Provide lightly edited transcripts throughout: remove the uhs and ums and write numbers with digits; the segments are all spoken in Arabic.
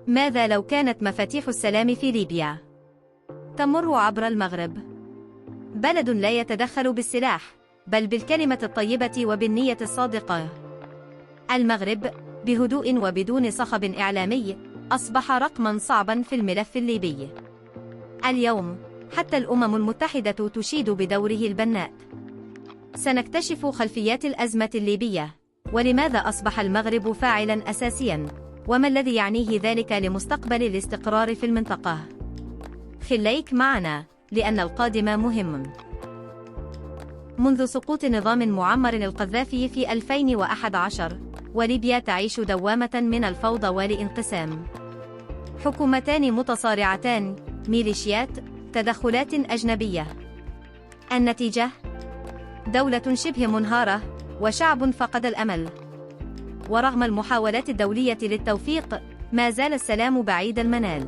ماذا لو كانت مفاتيح السلام في ليبيا تمر عبر المغرب؟ بلد لا يتدخل بالسلاح، بل بالكلمة الطيبة وبالنية الصادقة. المغرب بهدوء وبدون صخب إعلامي أصبح رقماً صعباً في الملف الليبي. اليوم حتى الأمم المتحدة تشيد بدوره البناء. سنكتشف خلفيات الأزمة الليبية، ولماذا أصبح المغرب فاعلاً أساسياً، وما الذي يعنيه ذلك لمستقبل الاستقرار في المنطقة. خليك معنا، لأن القادم مهم. منذ سقوط نظام معمر القذافي في 2011، وليبيا تعيش دوامة من الفوضى والانقسام. حكومتان متصارعتان، ميليشيات، تدخلات أجنبية. النتيجة؟ دولة شبه منهارة، وشعب فقد الأمل. ورغم المحاولات الدولية للتوفيق، ما زال السلام بعيد المنال.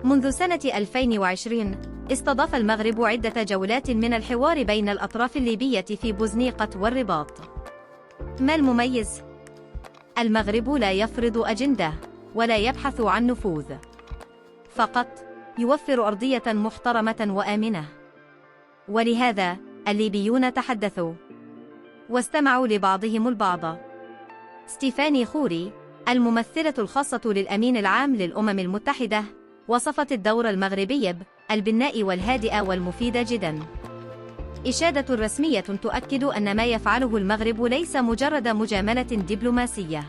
منذ سنة 2020 استضاف المغرب عدة جولات من الحوار بين الأطراف الليبية في بوزنيقة والرباط. ما المميز؟ المغرب لا يفرض أجندة، ولا يبحث عن نفوذ، فقط يوفر أرضية محترمة وآمنة. ولهذا الليبيون تحدثوا واستمعوا لبعضهم البعض. ستيفاني خوري، الممثلة الخاصة للأمين العام للأمم المتحدة، وصفت الدور المغربي بالبناء والهادئ والمفيد جدا. إشادة رسمية تؤكد أن ما يفعله المغرب ليس مجرد مجاملة دبلوماسية.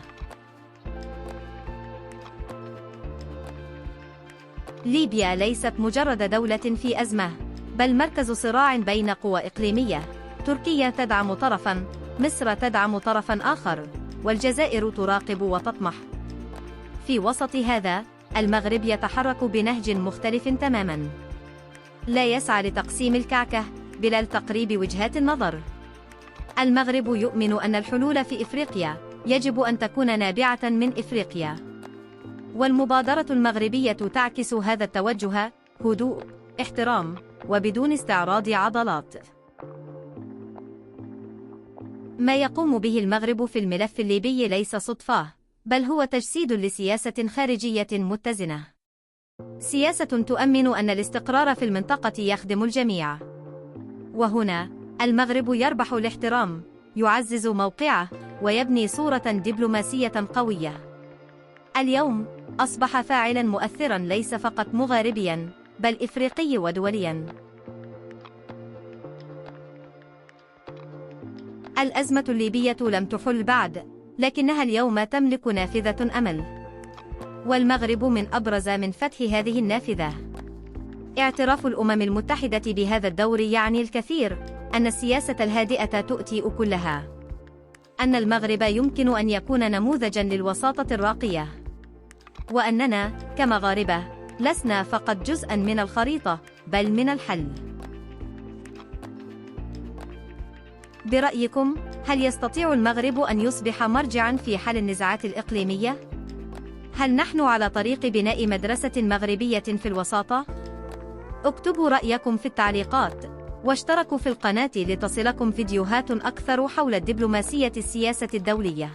ليبيا ليست مجرد دولة في أزمة، بل مركز صراع بين قوى إقليمية. تركيا تدعم طرفاً، مصر تدعم طرفاً آخر، والجزائر تراقب وتطمح. في وسط هذا، المغرب يتحرك بنهج مختلف تماماً. لا يسعى لتقسيم الكعكة، بل لتقريب وجهات النظر. المغرب يؤمن أن الحلول في إفريقيا يجب أن تكون نابعة من إفريقيا. والمبادرة المغربية تعكس هذا التوجه: هدوء، احترام، وبدون استعراض عضلات. ما يقوم به المغرب في الملف الليبي ليس صدفة، بل هو تجسيد لسياسة خارجية متزنة. سياسة تؤمن أن الاستقرار في المنطقة يخدم الجميع. وهنا المغرب يربح الاحترام، يعزز موقعه، ويبني صورة دبلوماسية قوية. اليوم أصبح فاعلاً مؤثراً ليس فقط مغاربياً، بل إفريقي ودولياً. الأزمة الليبية لم تحل بعد، لكنها اليوم تملك نافذة أمل. والمغرب من أبرز من فتح هذه النافذة. اعتراف الأمم المتحدة بهذا الدور يعني الكثير: أن السياسة الهادئة تؤتي أكلها، أن المغرب يمكن أن يكون نموذجاً للوساطة الراقية، وأننا كمغاربة لسنا فقط جزءاً من الخريطة، بل من الحل. برأيكم، هل يستطيع المغرب أن يصبح مرجعاً في حل النزاعات الإقليمية؟ هل نحن على طريق بناء مدرسة مغربية في الوساطة؟ اكتبوا رأيكم في التعليقات، واشتركوا في القناة لتصلكم فيديوهات أكثر حول الدبلوماسية السياسة الدولية.